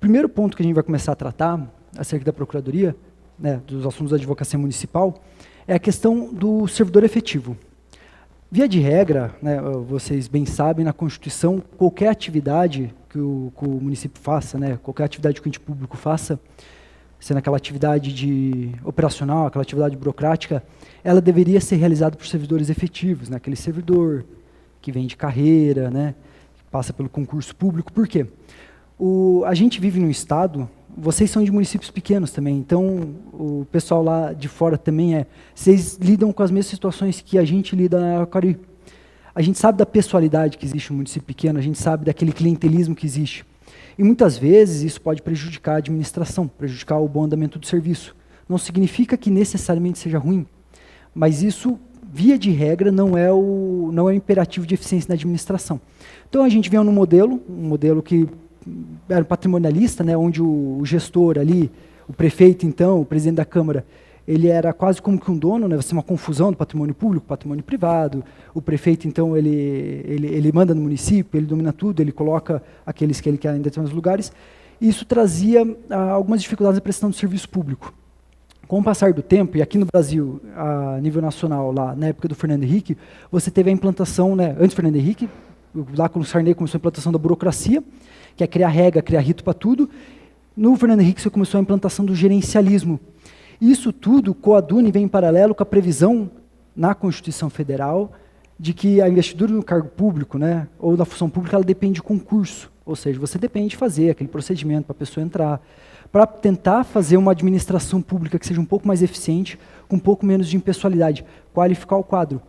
primeiro ponto que a gente vai começar a tratar acerca da Procuradoria, né, dos assuntos da advocacia municipal, é a questão do servidor efetivo. Via de regra, né, vocês bem sabem, na Constituição, qualquer atividade que o município faça, né, qualquer atividade que o ente público faça, sendo aquela atividade operacional, aquela atividade burocrática, ela deveria ser realizada por servidores efetivos, né, aquele servidor que vem de carreira, né, que passa pelo concurso público. Por quê? A gente vive num estado, vocês são de municípios pequenos também, então o pessoal lá de fora também vocês lidam com as mesmas situações que a gente lida na Araucari. A gente sabe da pessoalidade que existe no município pequeno, a gente sabe daquele clientelismo que existe. E muitas vezes isso pode prejudicar a administração, prejudicar o bom andamento do serviço. Não significa que necessariamente seja ruim, mas isso, via de regra, não é o imperativo de eficiência na administração. Então a gente vem num modelo, um modelo que era patrimonialista, né, onde o gestor ali, o prefeito então, o presidente da Câmara, ele era quase como que um dono, né, vai ser uma confusão do patrimônio público, patrimônio privado. O prefeito então ele manda no município, ele domina tudo, ele coloca aqueles que ele quer em determinados lugares. E isso trazia algumas dificuldades na prestação do serviço público. Com o passar do tempo, e aqui no Brasil, a nível nacional, lá na época do Fernando Henrique, você teve a implantação, né, antes do Fernando Henrique, lá com o Sarney começou a implantação da burocracia, que é criar regra, criar rito para tudo. No Fernando Henrique, você começou a implantação do gerencialismo. Isso tudo coaduna e vem em paralelo com a previsão na Constituição Federal de que a investidura no cargo público, né, ou na função pública, ela depende de concurso. Ou seja, você depende de fazer aquele procedimento para a pessoa entrar, para tentar fazer uma administração pública que seja um pouco mais eficiente, com um pouco menos de impessoalidade, qualificar o quadro.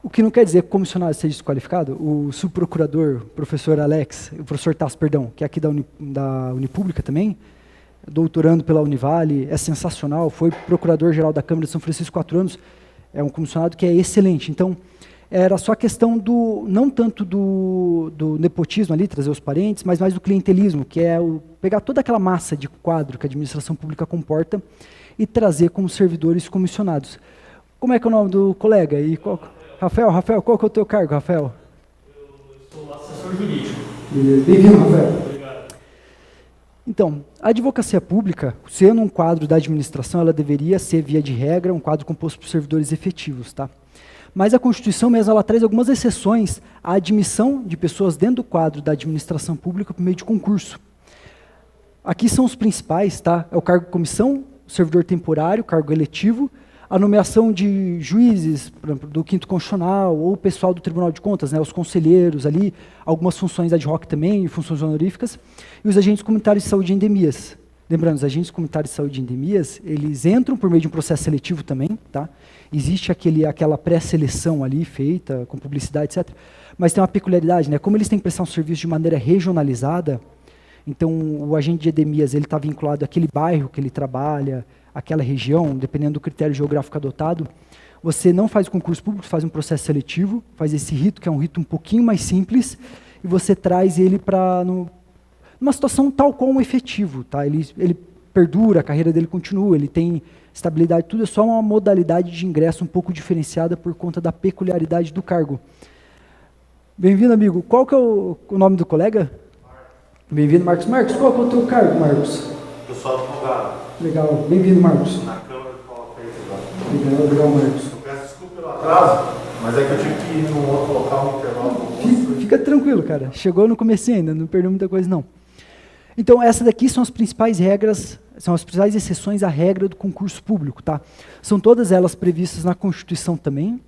O que não quer dizer que o comissionado seja desqualificado. O subprocurador, professor Alex, o professor Tasso, perdão, que é aqui da Unipública também, doutorando pela Univale, é sensacional, foi procurador-geral da Câmara de São Francisco 4 anos, é um comissionado que é excelente. Então, era só questão não tanto do nepotismo ali, trazer os parentes, mas mais do clientelismo, que é pegar toda aquela massa de quadro que a administração pública comporta e trazer como servidores comissionados. Como é que é o nome do colega? Rafael, qual que é o teu cargo, Rafael? Eu sou assessor jurídico. Bem-vindo, Rafael. Obrigado. Então, a advocacia pública, sendo um quadro da administração, ela deveria ser, via de regra, um quadro composto por servidores efetivos, tá? Mas a Constituição mesmo, ela traz algumas exceções à admissão de pessoas dentro do quadro da administração pública por meio de concurso. Aqui são os principais, tá? É o cargo de comissão, o servidor temporário, cargo eletivo, a nomeação de juízes, por exemplo, do Quinto Constitucional, ou o pessoal do Tribunal de Contas, né, os conselheiros ali, algumas funções ad hoc também, funções honoríficas, e os agentes comunitários de saúde e endemias. Lembrando, os agentes comunitários de saúde e endemias, eles entram por meio de um processo seletivo também, tá? Existe aquela pré-seleção ali feita, com publicidade, etc. Mas tem uma peculiaridade, né? Como eles têm que prestar um serviço de maneira regionalizada, então o agente de endemias, ele está vinculado àquele bairro que ele trabalha, aquela região, dependendo do critério geográfico adotado. Você não faz o concurso público, faz um processo seletivo, faz esse rito, que é um rito um pouquinho mais simples, e você traz ele para numa situação tal qual um efetivo, tá? Ele perdura, a carreira dele continua, ele tem estabilidade, tudo é só uma modalidade de ingresso um pouco diferenciada por conta da peculiaridade do cargo. Bem-vindo, amigo. Qual que é o nome do colega? Bem-vindo, Marcos. Marcos, qual que é o teu cargo, Marcos? Eu sou advogado. Legal. Bem-vindo, Marcos. Na Câmara de Paula Freire agora. Legal, Marcos. Eu peço desculpa pelo atraso, mas é que eu tive que ir num outro local, no intervalo. Fica tranquilo, cara. Chegou no começo ainda, não perdeu muita coisa, não. Então, essa daqui são as principais regras, são as principais exceções à regra do concurso público, tá? São todas elas previstas na Constituição também.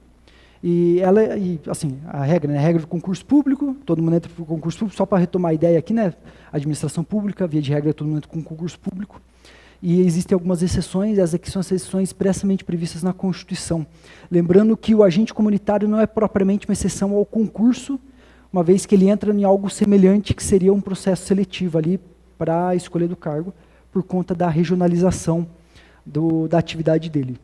Assim, a regra, né? A regra do concurso público, todo mundo entra para o concurso público, só para retomar a ideia aqui, né? Administração pública, via de regra, todo mundo entra com concurso público. E existem algumas exceções, essas aqui são as exceções expressamente previstas na Constituição. Lembrando que o agente comunitário não é propriamente uma exceção ao concurso, uma vez que ele entra em algo semelhante, que seria um processo seletivo ali para a escolha do cargo, por conta da regionalização da atividade dele.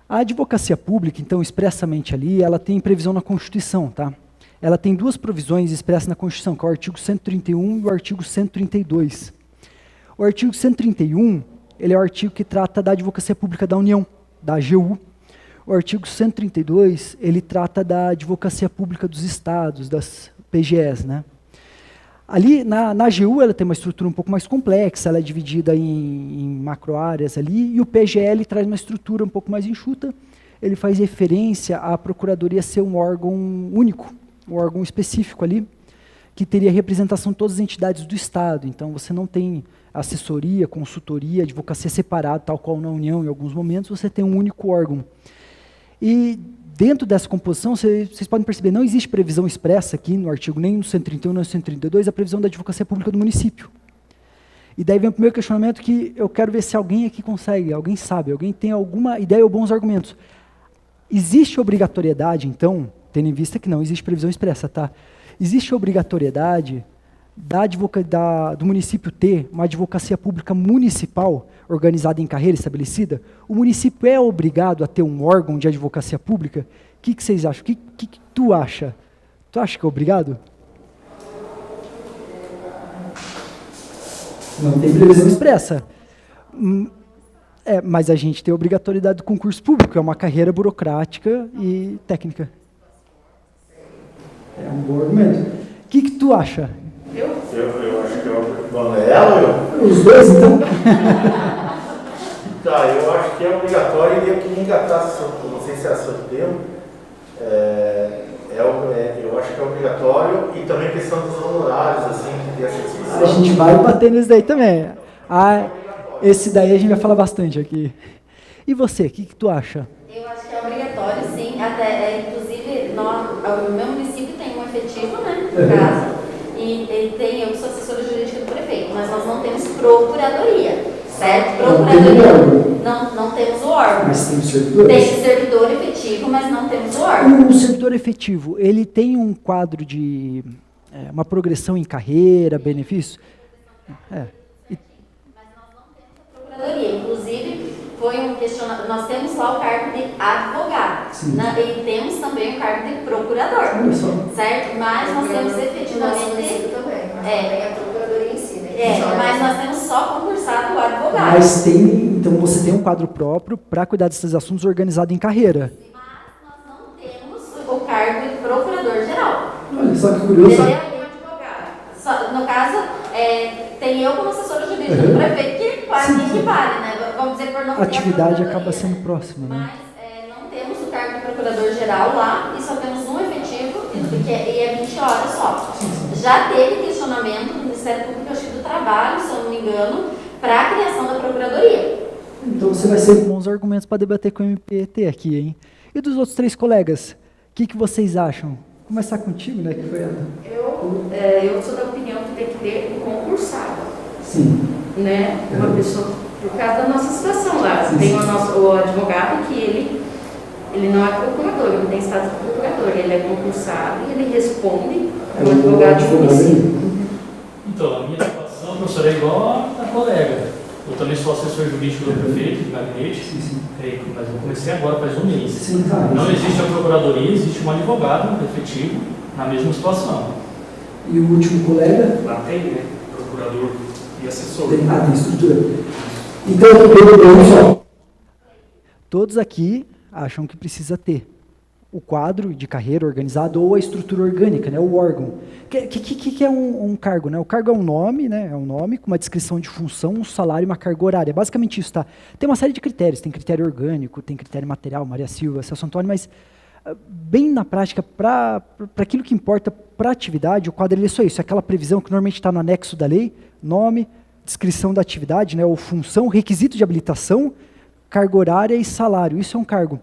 A advocacia pública, então, expressamente ali, ela tem previsão na Constituição, tá? Ela tem duas provisões expressas na Constituição, que é o artigo 131 e o artigo 132. O artigo 131, ele é o artigo que trata da advocacia pública da União, da AGU. O artigo 132, ele trata da advocacia pública dos estados, das PGEs, né? Ali, na AGU, ela tem uma estrutura um pouco mais complexa, ela é dividida em macro-áreas ali, e o PGL traz uma estrutura um pouco mais enxuta. Ele faz referência à Procuradoria ser um órgão único, um órgão específico ali, que teria representação de todas as entidades do Estado. Então, você não tem assessoria, consultoria, advocacia separada, tal qual na União, em alguns momentos, você tem um único órgão. E dentro dessa composição, vocês podem perceber, não existe previsão expressa aqui no artigo, nem no 131, nem no 132, a previsão da advocacia pública do município. E daí vem o primeiro questionamento que eu quero ver se alguém aqui consegue, alguém sabe, alguém tem alguma ideia ou bons argumentos. Existe obrigatoriedade, então, tendo em vista que não existe previsão expressa, tá? Existe obrigatoriedade do município ter uma advocacia pública municipal organizada em carreira estabelecida? O município é obrigado a ter um órgão de advocacia pública? O que vocês acham? O que tu acha? Tu acha que é obrigado? Não tem previsão expressa. Mas a gente tem obrigatoriedade do concurso público, é uma carreira burocrática e técnica. É um bom argumento. O que tu acha? Eu acho que é ela ou eu? Os dois, então? Tá, eu acho que é obrigatório e eu queria engatar, não sei se é a sua termo, eu acho que é obrigatório e também questão dos honorários, assim, que tem essa A gente vai bater nisso daí também. Esse daí a gente vai falar bastante aqui. E você, o que tu acha? Eu acho que é obrigatório, sim. Até, inclusive, o meu município tem um efetivo, né, no caso, e eu que sou assessora jurídica do prefeito, mas nós não temos procuradoria, certo? Procuradoria, não temos o órgão. Mas tem servidor? Tem servidor efetivo, mas não temos o órgão. O servidor efetivo, ele tem um quadro de uma progressão em carreira, benefícios? Mas nós não temos a procuradoria. Inclusive, foi um questionamento. Nós temos lá o cargo de advogado. E temos também o cargo de procurador. Certo? Mas nós temos efetivamente. Também a procuradoria em si, né? Mas nós temos só concursado o advogado. Mas então você tem um quadro próprio para cuidar desses assuntos organizado em carreira. Mas nós não temos o cargo de procurador-geral. Olha só que curioso. No caso, tem eu como assessora jurídica do prefeito, que quase nem equivale, né? Vamos dizer, por não ter A atividade procuradoria. acaba sendo próxima, né? Mas não temos o cargo de procurador-geral lá e só temos um efetivo e é 20 horas só. Já teve questionamento do Ministério Público, acho que do Trabalho, se eu não me engano, para a criação da procuradoria. Então você vai ser bons argumentos para debater com o MPT aqui, hein? E dos outros 3 colegas, o que vocês acham? Vou começar contigo, né? Que foi Eu sou da opinião que tem que ter um concursado. Sim. Né? Uma pessoa, por causa da nossa situação lá. Sim, tem o advogado que ele não é procurador, ele tem status de procurador, ele é concursado e ele responde ao advogado do município. Então, a minha situação, professor, é igual a colega. Eu também sou assessor jurídico do prefeito, de gabinete, mas eu comecei agora, faz um mês. Não existe a procuradoria, existe um advogado efetivo na mesma situação. E o último colega? Lá tem, né? Procurador e assessor. Tem estrutura. Então, todos aqui acham que precisa ter o quadro de carreira organizado ou a estrutura orgânica, né, o órgão. O que é um cargo? Né? O cargo é um nome, né, é um nome com uma descrição de função, um salário e uma carga horária. Basicamente isso, tá? Tem uma série de critérios, tem critério orgânico, tem critério material, Maria Silva, Celso Antônio, mas bem na prática, para aquilo que importa para a atividade, o quadro ele é só isso, é aquela previsão que normalmente está no anexo da lei, nome, descrição da atividade, né, ou função, requisito de habilitação, carga horária e salário. Isso é um cargo.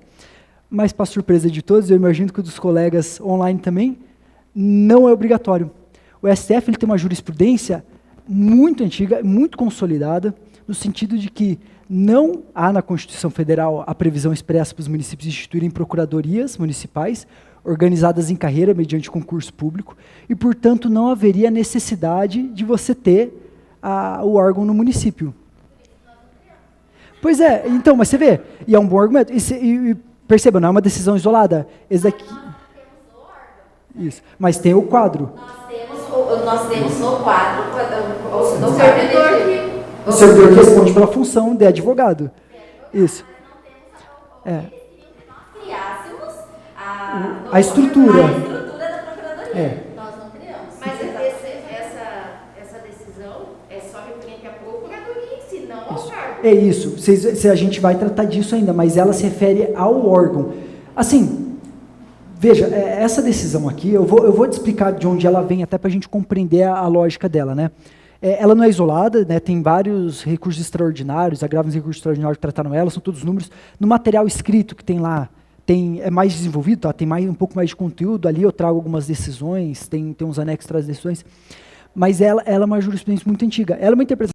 Mas, para surpresa de todos, eu imagino que o dos colegas online também, não é obrigatório. O STF ele tem uma jurisprudência muito antiga, muito consolidada, no sentido de que não há na Constituição Federal a previsão expressa para os municípios instituírem procuradorias municipais, organizadas em carreira mediante concurso público, e, portanto, não haveria necessidade de você ter o órgão no município. Pois é, então, mas você vê, e é um bom argumento, perceba, não é uma decisão isolada. Esse daqui... Isso. Mas tem o quadro. Nós temos no quadro O servidor que... O servidor que responde pela função de advogado. Isso. Nós criássemos a estrutura. da procuradoria. É. Nós não criamos. Mas É isso, a gente vai tratar disso ainda, mas ela se refere ao órgão. Assim, veja, essa decisão aqui, eu vou te explicar de onde ela vem, até para a gente compreender a lógica dela, né? Ela não é isolada, né? Tem vários recursos extraordinários, agravos e recursos extraordinários que trataram ela, são todos números. No material escrito que tem lá, é mais desenvolvido, tá? Tem um pouco mais de conteúdo, ali eu trago algumas decisões, tem uns anexos que trazem decisões, mas ela é uma jurisprudência muito antiga. Ela é uma interpretação